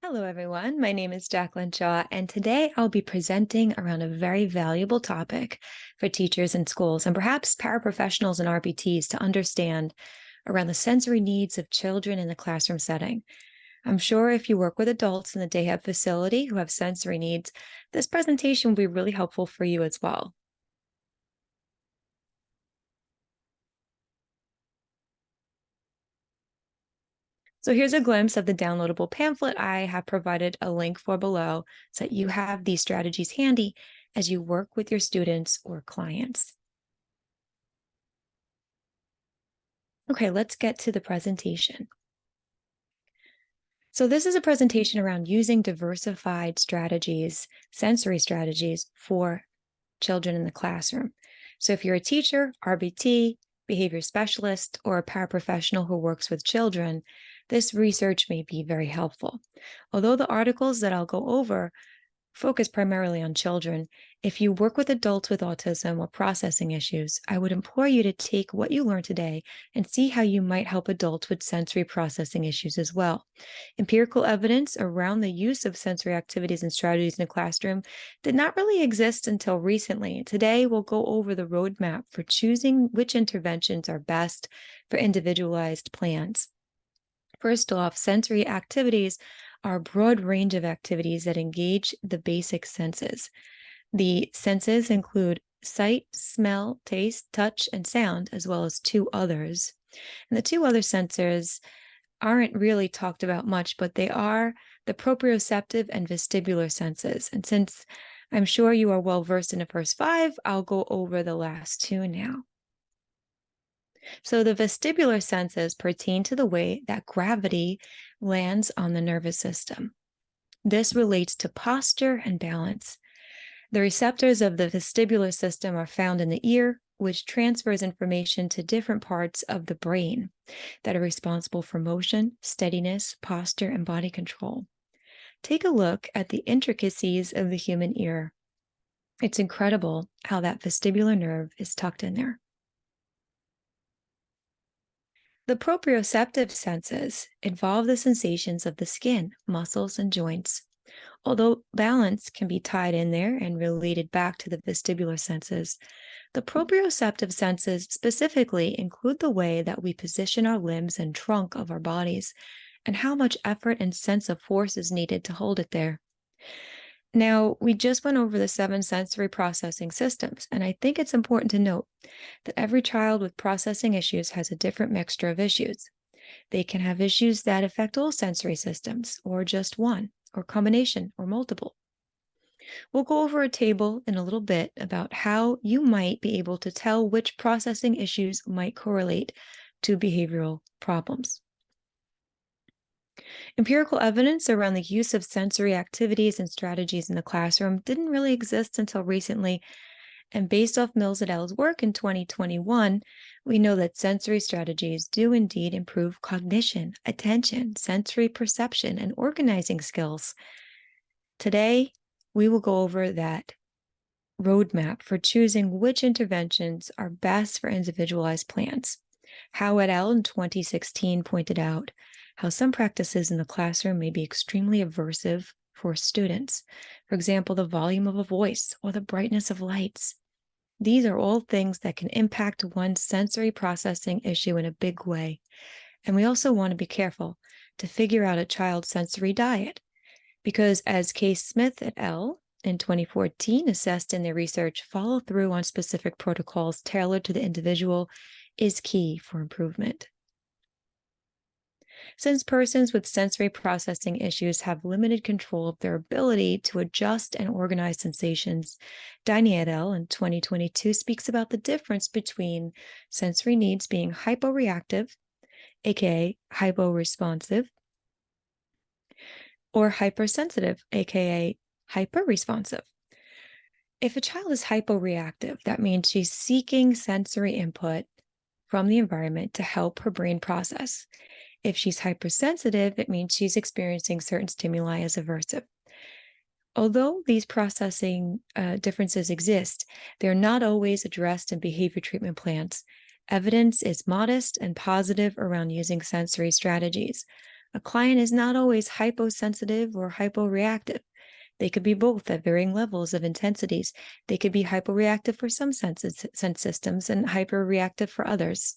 Hello, everyone. My name is Jaclyn, and today I'll be presenting around a very valuable topic for teachers in schools and perhaps paraprofessionals and RBTs to understand around the sensory needs of children in the classroom setting. I'm sure if you work with adults in the day hub facility who have sensory needs, this presentation will be really helpful for you as well. So here's a glimpse of the downloadable pamphlet I have provided a link for below so that you have these strategies handy as you work with your students or clients. Okay, let's get to the presentation. So this is a presentation around using diversified strategies, sensory strategies for children in the classroom. So if you're a teacher, RBT, behavior specialist, or a paraprofessional who works with children, this research may be very helpful. Although the articles that I'll go over focus primarily on children, if you work with adults with autism or processing issues, I would implore you to take what you learned today and see how you might help adults with sensory processing issues as well. Empirical evidence around the use of sensory activities and strategies in the classroom did not really exist until recently. Today, we'll go over the roadmap for choosing which interventions are best for individualized plans. First off, sensory activities are a broad range of activities that engage the basic senses. The senses include sight, smell, taste, touch, and sound, as well as two others. And the two other senses aren't really talked about much, but they are the proprioceptive and vestibular senses. And since I'm sure you are well versed in the first five, I'll go over the last two now. So the vestibular senses pertain to the way that gravity lands on the nervous system. This relates to posture and balance. The receptors of the vestibular system are found in the ear, which transfers information to different parts of the brain that are responsible for motion, steadiness, posture, and body control. Take a look at the intricacies of the human ear. It's incredible how that vestibular nerve is tucked in there. The proprioceptive senses involve the sensations of the skin, muscles, and joints. Although balance can be tied in there and related back to the vestibular senses, the proprioceptive senses specifically include the way that we position our limbs and trunk of our bodies and how much effort and sense of force is needed to hold it there. Now, we just went over the 7 sensory processing systems, and I think it's important to note that every child with processing issues has a different mixture of issues. They can have issues that affect all sensory systems, or just one, or combination, or multiple. We'll go over a table in a little bit about how you might be able to tell which processing issues might correlate to behavioral problems. Empirical evidence around the use of sensory activities and strategies in the classroom didn't really exist until recently, and based off Mills et al.'s work in 2021, we know that sensory strategies do indeed improve cognition, attention, sensory perception, and organizing skills. Today, we will go over that roadmap for choosing which interventions are best for individualized plans. Howe et al. In 2016 pointed out how some practices in the classroom may be extremely aversive for students. For example, the volume of a voice or the brightness of lights. These are all things that can impact one's sensory processing issue in a big way. And we also want to be careful to figure out a child's sensory diet, because as Case Smith et al. In 2014 assessed in their research, follow through on specific protocols tailored to the individual is key for improvement. Since persons with sensory processing issues have limited control of their ability to adjust and organize sensations, Diney et al. In 2022 speaks about the difference between sensory needs being hyporeactive, aka hyporesponsive, or hypersensitive, aka hyperresponsive. If a child is hyporeactive, that means she's seeking sensory input from the environment to help her brain process. If she's hypersensitive, it means she's experiencing certain stimuli as aversive. Although these processing differences exist, they're not always addressed in behavior treatment plans. Evidence is modest and positive around using sensory strategies. A client is not always hyposensitive or hyporeactive. They could be both at varying levels of intensities. They could be hyporeactive for some sense systems and hyperreactive for others.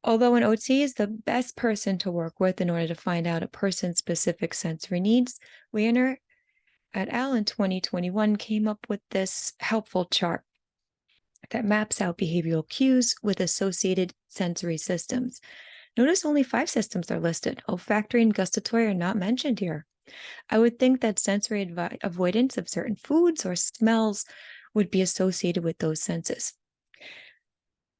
Although an OT is the best person to work with in order to find out a person's specific sensory needs, Weiner et al. In 2021 came up with this helpful chart that maps out behavioral cues with associated sensory systems. Notice only 5 systems are listed. Olfactory and gustatory are not mentioned here. I would think that sensory avoidance of certain foods or smells would be associated with those senses.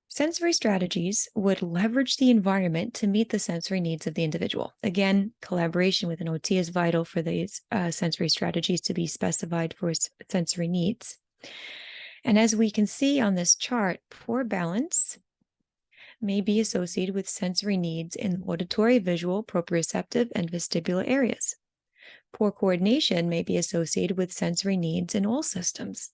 Sensory strategies would leverage the environment to meet the sensory needs of the individual. Again, collaboration with an OT is vital for these sensory strategies to be specified for sensory needs. And as we can see on this chart, poor balance may be associated with sensory needs in auditory, visual, proprioceptive, and vestibular areas. Poor coordination may be associated with sensory needs in all systems,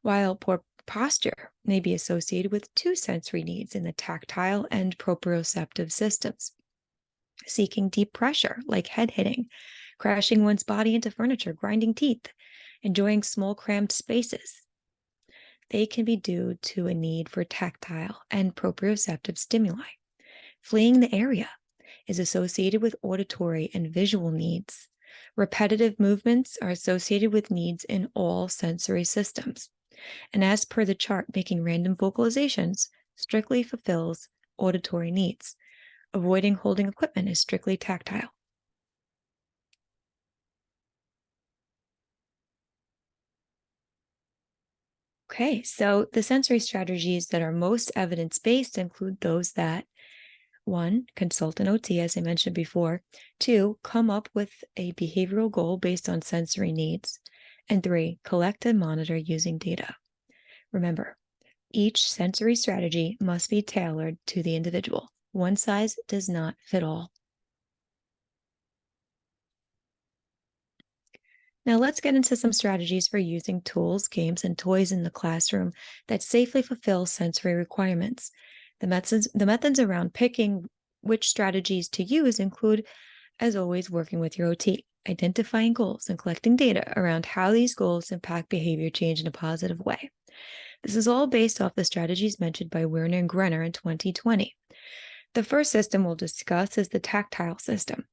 while poor posture may be associated with 2 sensory needs in the tactile and proprioceptive systems. Seeking deep pressure, like head hitting, crashing one's body into furniture, grinding teeth, enjoying small cramped spaces. They can be due to a need for tactile and proprioceptive stimuli. Fleeing the area is associated with auditory and visual needs. Repetitive movements are associated with needs in all sensory systems. And as per the chart, making random vocalizations strictly fulfills auditory needs. Avoiding holding equipment is strictly tactile. Okay, so the sensory strategies that are most evidence-based include those that 1, consult an OT, as I mentioned before. 2, come up with a behavioral goal based on sensory needs. And 3, collect and monitor using data. Remember, each sensory strategy must be tailored to the individual. One size does not fit all. Now let's get into some strategies for using tools, games, and toys in the classroom that safely fulfill sensory requirements. The methods around picking which strategies to use include, as always, working with your OT, identifying goals, and collecting data around how these goals impact behavior change in a positive way. This is all based off the strategies mentioned by Werner and Grenner in 2020. The first system we'll discuss is the tactile system.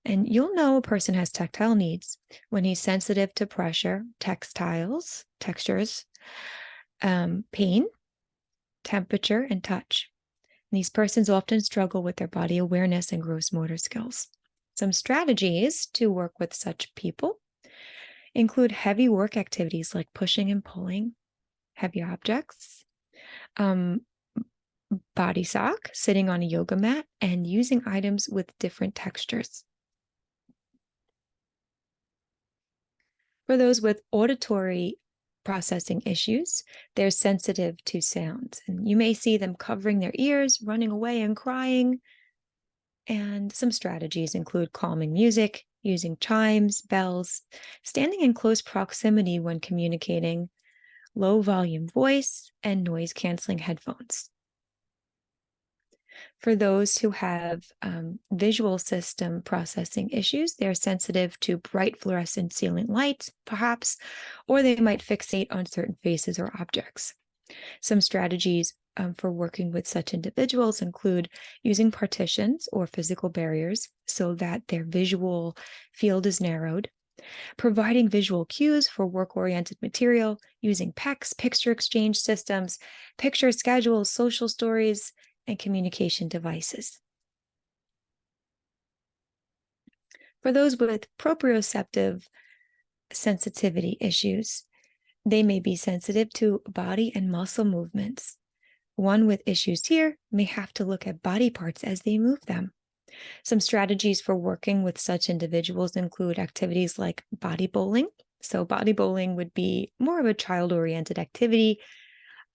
And you'll know a person has tactile needs when he's sensitive to pressure, textures, pain, temperature, and touch. And these persons often struggle with their body awareness and gross motor skills. Some strategies to work with such people include heavy work activities like pushing and pulling heavy objects, body sock, sitting on a yoga mat, and using items with different textures. For those with auditory processing issues, they're sensitive to sounds, and you may see them covering their ears, running away, and crying. And some strategies include calming music, using chimes, bells, standing in close proximity when communicating, low volume voice, and noise canceling headphones. For those who have visual system processing issues, they're sensitive to bright fluorescent ceiling lights, perhaps, or they might fixate on certain faces or objects. Some strategies for working with such individuals include using partitions or physical barriers so that their visual field is narrowed, providing visual cues for work-oriented material, using PECs, picture exchange systems, picture schedules, social stories, and communication devices. For those with proprioceptive sensitivity issues, they may be sensitive to body and muscle movements. One with issues here may have to look at body parts as they move them. Some strategies for working with such individuals include activities like body bowling. So body bowling would be more of a child-oriented activity,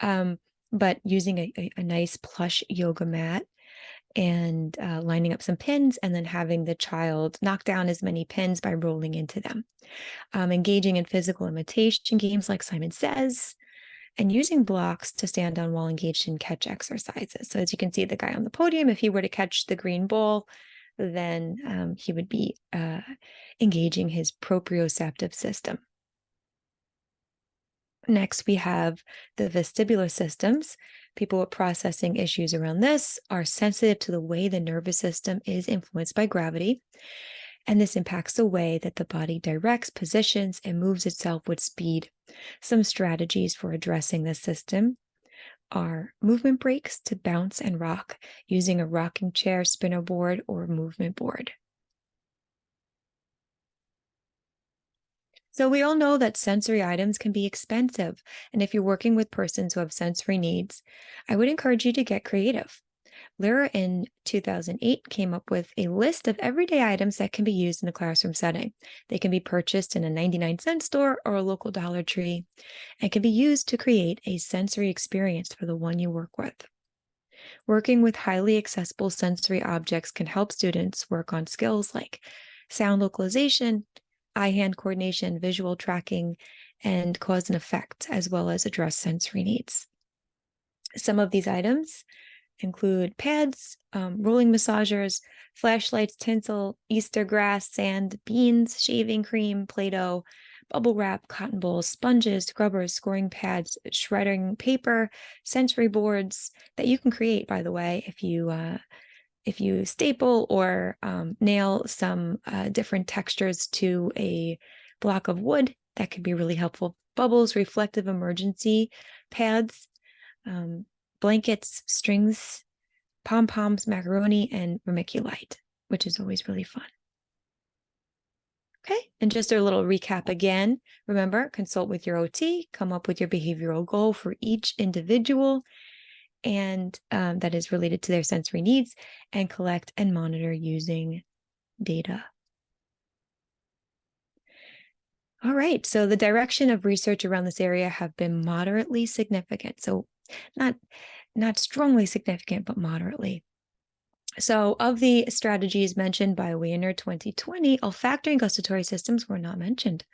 but using a nice plush yoga mat and lining up some pins and then having the child knock down as many pins by rolling into them. Engaging in physical imitation games like Simon Says, and using blocks to stand on while engaged in catch exercises. So as you can see, the guy on the podium, if he were to catch the green ball, then he would be engaging his proprioceptive system. Next, we have the vestibular systems. People with processing issues around this are sensitive to the way the nervous system is influenced by gravity, and this impacts the way that the body directs, positions, and moves itself with speed. Some strategies for addressing this system are movement breaks to bounce and rock using a rocking chair, spinner board, or movement board. So we all know that sensory items can be expensive, and if you're working with persons who have sensory needs, I would encourage you to get creative. Lyra in 2008 came up with a list of everyday items that can be used in the classroom setting. They can be purchased in a 99-cent store or a local Dollar Tree and can be used to create a sensory experience for the one you work with. Working with highly accessible sensory objects can help students work on skills like sound localization, eye-hand coordination, visual tracking, and cause and effect, as well as address sensory needs. Some of these items include pads, rolling massagers, flashlights, tinsel, Easter grass, sand, beans, shaving cream, Play-Doh, bubble wrap, cotton balls, sponges, scrubbers, scoring pads, shredding paper, sensory boards that you can create, by the way, if you staple or nail some different textures to a block of wood, that could be really helpful. Bubbles, reflective emergency pads, blankets, strings, pom-poms, macaroni, and vermiculite, which is always really fun. Okay, and just a little recap again. Remember, consult with your OT, come up with your behavioral goal for each individual, and that is related to their sensory needs, and collect and monitor using data. All right, so the direction of research around this area have been moderately significant. So not strongly significant, but moderately. So of the strategies mentioned by Weiner 2020, olfactory and gustatory systems were not mentioned.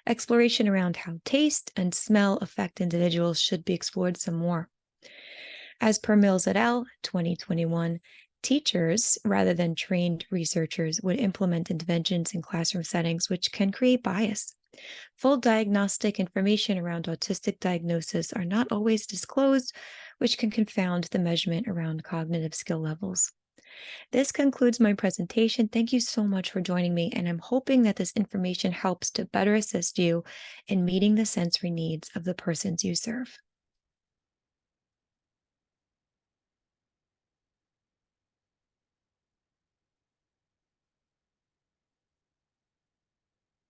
Exploration around how taste and smell affect individuals should be explored some more. As per Mills et al. 2021, teachers, rather than trained researchers, would implement interventions in classroom settings which can create bias. Full diagnostic information around autistic diagnosis are not always disclosed, which can confound the measurement around cognitive skill levels. This concludes my presentation. Thank you so much for joining me, and I'm hoping that this information helps to better assist you in meeting the sensory needs of the persons you serve.